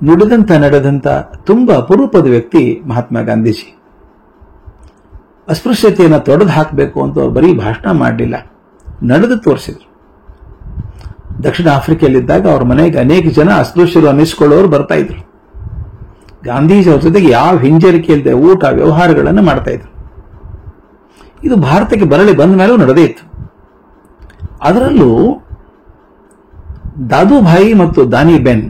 ನುಡಿದಂತ ನಡೆದಂತ ತುಂಬಾ ಅಪರೂಪದ ವ್ಯಕ್ತಿ ಮಹಾತ್ಮ ಗಾಂಧೀಜಿ. ಅಸ್ಪೃಶ್ಯತೆಯನ್ನು ತೊಡೆದು ಹಾಕಬೇಕು ಅಂತ ಅವ್ರು ಬರೀ ಭಾಷಣ ಮಾಡಲಿಲ್ಲ, ನಡೆದು ತೋರಿಸಿದ್ರು. ದಕ್ಷಿಣ ಆಫ್ರಿಕೆಯಲ್ಲಿದ್ದಾಗ ಅವ್ರ ಮನೆಗೆ ಅನೇಕ ಜನ ಅಸ್ಪೃಶ್ಯರು ಅನ್ನಿಸ್ಕೊಳ್ಳೋರು ಬರ್ತಾ ಇದ್ರು. ಗಾಂಧೀಜಿ ಅವ್ರ ಜೊತೆಗೆ ಯಾವ ಹಿಂಜರಿಕೆ ಇಲ್ಲದೆ ಊಟ ವ್ಯವಹಾರಗಳನ್ನು ಮಾಡ್ತಾ ಇದ್ರು. ಇದು ಭಾರತಕ್ಕೆ ಬರಲಿ ಬಂದ ಮೇಲೂ ನಡೆದೇ ಇತ್ತು. ಅದರಲ್ಲೂ ದಾದೂಭಾಯಿ ಮತ್ತು ದಾನಿಬೆನ್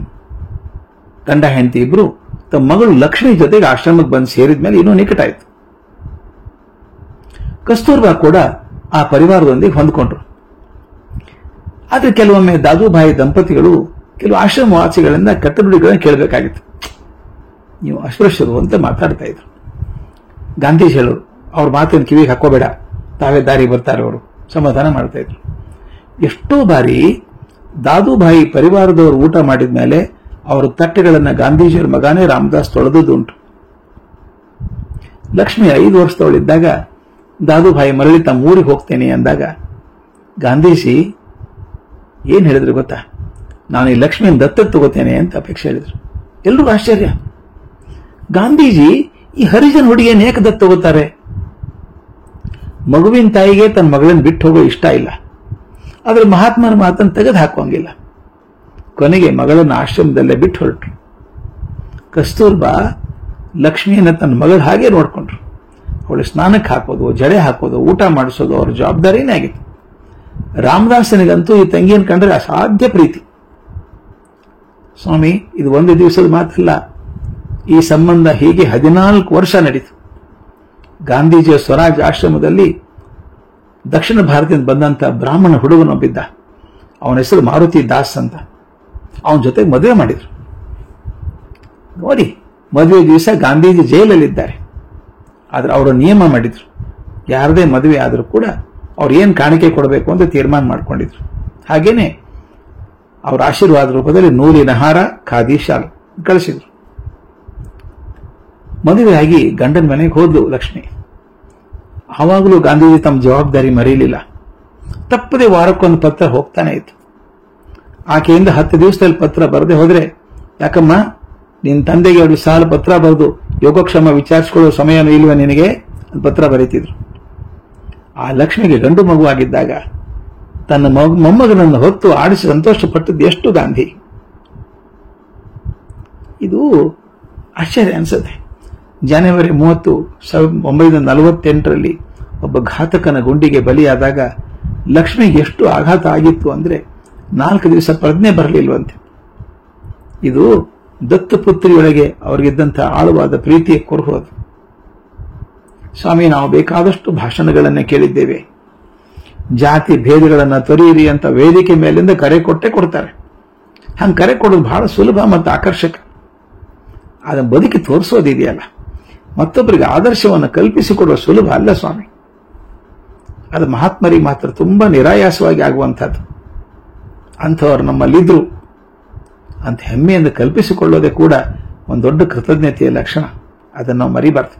ಗಂಡ ಹೆಂಡತಿ ಇಬ್ರು ತಮ್ಮ ಮಗಳು ಲಕ್ಷ್ಮಿ ಜೊತೆಗೆ ಆಶ್ರಮಕ್ಕೆ ಬಂದು ಸೇರಿದ ಮೇಲೆ ಇನ್ನೂ ನಿಕಟ ಆಯಿತು. ಕಸ್ತೂರ್ಬಾ ಕೂಡ ಆ ಪರಿವಾರದೊಂದಿಗೆ ಹೊಂದ್ಕೊಂಡ್ರು. ಆದ್ರೆ ಕೆಲವೊಮ್ಮೆ ದಾದೂಭಾಯಿ ದಂಪತಿಗಳು ಕೆಲವು ಆಶ್ರಮವಾಸಿಗಳಿಂದ ಕಟ್ಟುಬಿಡಿಗಳನ್ನು ಕೇಳಬೇಕಾಗಿತ್ತು. ನೀವು ಅಸ್ಪೃಶ್ಯರು ಅಂತ ಮಾತಾಡ್ತಾ ಇದ್ರು. ಗಾಂಧೀಜಿ ಹೇಳೋರು, ಅವ್ರ ಮಾತನ್ನು ಕಿವಿಗೆ ಹಾಕೋಬೇಡ, ತಾವೇ ದಾರಿ ಬರ್ತಾರೆ, ಅವರು ಸಮಾಧಾನ ಮಾಡ್ತಾ ಇದ್ರು. ಎಷ್ಟೋ ಬಾರಿ ದಾದೂಭಾಯಿ ಪರಿವಾರದವರು ಊಟ ಮಾಡಿದ ಮೇಲೆ ಅವರ ತಟ್ಟೆಗಳನ್ನು ಗಾಂಧೀಜಿಯವರ ಮಗನೇ ರಾಮದಾಸ್ ತೊಳೆದುದುಂಟು. ಲಕ್ಷ್ಮಿ 5 ವರ್ಷದವಳಿದ್ದಾಗ ದಾದೂಭಾಯಿ ಮರಳಿ ತಮ್ಮ ಊರಿಗೆ ಹೋಗ್ತೇನೆ ಅಂದಾಗ ಗಾಂಧೀಜಿ ಏನ್ ಹೇಳಿದ್ರು ಗೊತ್ತಾ? ನಾನು ಈ ಲಕ್ಷ್ಮಿಯನ್ನು ದತ್ತಕ್ಕೆ ತಗೋತೇನೆ ಅಂತ ಅಪೇಕ್ಷೆ ಹೇಳಿದ್ರು. ಎಲ್ರಿಗೂ ಆಶ್ಚರ್ಯ. ಗಾಂಧೀಜಿ ಈ ಹರಿಜನ್ ಹುಡುಗಿಯನ್ನು ಏಕೆ ದತ್ತು ತಗೋತಾರೆ? ಮಗುವಿನ ತಾಯಿಗೆ ತನ್ನ ಮಗಳನ್ನು ಬಿಟ್ಟು ಹೋಗೋ ಇಷ್ಟ ಇಲ್ಲ, ಆದ್ರೆ ಮಹಾತ್ಮರ ಮಾತನ್ನು ತೆಗೆದು ಹಾಕೋಂಗಿಲ್ಲ. ಕೊನೆಗೆ ಮಗಳನ್ನು ಆಶ್ರಮದಲ್ಲೇ ಬಿಟ್ಟು ಹೊರಟರು. ಕಸ್ತೂರ್ಬಾ ಲಕ್ಷ್ಮಿಯನ್ನ ತನ್ನ ಮಗಳ ಹಾಗೆ ನೋಡ್ಕೊಂಡ್ರು. ಅವಳು ಸ್ನಾನಕ್ಕೆ ಹಾಕೋದು, ಜಡೆ ಹಾಕೋದು, ಊಟ ಮಾಡಿಸೋದು ಅವ್ರ ಜವಾಬ್ದಾರಿನೇ ಆಗಿತ್ತು. ರಾಮದಾಸನಿಗಂತೂ ಈ ತಂಗಿಯನ್ನು ಕಂಡ್ರೆ ಅಸಾಧ್ಯ ಪ್ರೀತಿ. ಸ್ವಾಮಿ, ಇದು ಒಂದು ದಿವಸದ ಮಾತಲ್ಲ. ಈ ಸಂಬಂಧ ಹೀಗೆ 14 ವರ್ಷ ನಡೀತು. ಗಾಂಧೀಜಿಯ ಸ್ವರಾಜ್ ಆಶ್ರಮದಲ್ಲಿ ದಕ್ಷಿಣ ಭಾರತದಿಂದ ಬಂದಂತ ಬ್ರಾಹ್ಮಣ ಹುಡುಗನೊಬ್ಬಿದ್ದ. ಅವನ ಹೆಸರು ಮಾರುತಿ ದಾಸ್ ಅಂತ. ಅವನ ಜೊತೆ ಮದುವೆ ಮಾಡಿದ್ರು. ನೋಡಿ, ಮದುವೆ ದಿವಸ ಗಾಂಧೀಜಿ ಜೈಲಲ್ಲಿದ್ದಾರೆ. ಆದ್ರೆ ಅವರು ನಿಯಮ ಮಾಡಿದ್ರು, ಯಾರದೇ ಮದುವೆ ಆದರೂ ಕೂಡ ಅವ್ರು ಏನ್ ಕಾಣಿಕೆ ಕೊಡಬೇಕು ಅಂತ ತೀರ್ಮಾನ ಮಾಡ್ಕೊಂಡಿದ್ರು. ಹಾಗೇನೆ ಅವರ ಆಶೀರ್ವಾದ ರೂಪದಲ್ಲಿ ನೂಲಿನ ಹಾರ, ಖಾದಿ ಶಾಲು ಕಳಿಸಿದ್ರು. ಮದುವೆಯಾಗಿ ಗಂಡನ ಮನೆಗೆ ಹೋದ್ಲು ಲಕ್ಷ್ಮಿ. ಆವಾಗಲೂ ಗಾಂಧೀಜಿ ತಮ್ಮ ಜವಾಬ್ದಾರಿ ಮರೆಯಲಿಲ್ಲ. ತಪ್ಪದೆ ವಾರಕ್ಕೊಂದು ಪತ್ರ ಹೋಗ್ತಾನೆ ಇತ್ತು. ಆಕೆಯಿಂದ 10 ದಿವಸದಲ್ಲಿ ಪತ್ರ ಬರದೆ ಹೋದ್ರೆ, ಯಾಕಮ್ಮ ನಿನ್ನ ತಂದೆಗೆ 2 ಸಾಲ ಪತ್ರ ಬರೆದು ಯೋಗಕ್ಷೇಮ ವಿಚಾರಿಸಿಕೊಳ್ಳೋ ಸಮಯನೂ ಇಲ್ವ ನಿನಗೆ ಪತ್ರ ಬರೀತಿದ್ರು. ಆ ಲಕ್ಷ್ಮಿಗೆ ಗಂಡು ಮಗುವಾಗಿದ್ದಾಗ ತನ್ನ ಮೊಮ್ಮಗನನ್ನು ಹೊತ್ತು ಆಡಿಸಿ ಸಂತೋಷಪಟ್ಟದ್ದು ಎಷ್ಟು ಗಾಂಧಿ. ಇದು ಆಶ್ಚರ್ಯ ಅನ್ಸುತ್ತೆ. ಜನವರಿ 30, 1948ರಲ್ಲಿ ಒಬ್ಬ ಘಾತಕನ ಗುಂಡಿಗೆ ಬಲಿಯಾದಾಗ ಲಕ್ಷ್ಮಿಗೆ ಎಷ್ಟು ಆಘಾತ ಆಗಿತ್ತು ಅಂದ್ರೆ 4 ದಿವಸ ಪ್ರಜ್ಞೆ ಬರಲಿಲ್ವಂತೆ. ಇದು ದತ್ತಪುತ್ರಿಯೊಳಗೆ ಅವರಿಗಿದ್ದಂತಹ ಆಳವಾದ ಪ್ರೀತಿಯ ಕುರುಹು ಅದು. ಸ್ವಾಮಿ, ನಾವು ಬೇಕಾದಷ್ಟು ಭಾಷಣಗಳನ್ನೇ ಕೇಳಿದ್ದೇವೆ. ಜಾತಿ ಭೇದಗಳನ್ನ ತೊರೆಯಿರಿ ಅಂತ ವೇದಿಕೆ ಮೇಲಿಂದ ಕರೆ ಕೊಡ್ತಾರೆ. ಹಂಗೆ ಕರೆ ಕೊಡೋದು ಬಹಳ ಸುಲಭ ಮತ್ತು ಆಕರ್ಷಕ. ಅದನ್ನ ಬದುಕಿ ತೋರಿಸೋದಿದೆಯಲ್ಲ, ಮತ್ತೊಬ್ಬರಿಗೆ ಆದರ್ಶವನ್ನು ಕಲ್ಪಿಸಿಕೊಡುವ ಸುಲಭ ಅಲ್ಲ ಸ್ವಾಮಿ. ಅದು ಮಹಾತ್ಮರಿಗೆ ಮಾತ್ರ ತುಂಬಾ ನಿರಾಯಾಸವಾಗಿ ಆಗುವಂಥದ್ದು. ಅಂಥವ್ರು ನಮ್ಮಲ್ಲಿದ್ರು ಅಂತ ಹೆಮ್ಮೆಯಿಂದ ಕಲ್ಪಿಸಿಕೊಳ್ಳೋದೇ ಕೂಡ ಒಂದು ದೊಡ್ಡ ಕೃತಜ್ಞತೆಯ ಲಕ್ಷಣ. ಅದನ್ನು ನಾವು ಮರಿಬಾರ್ದು.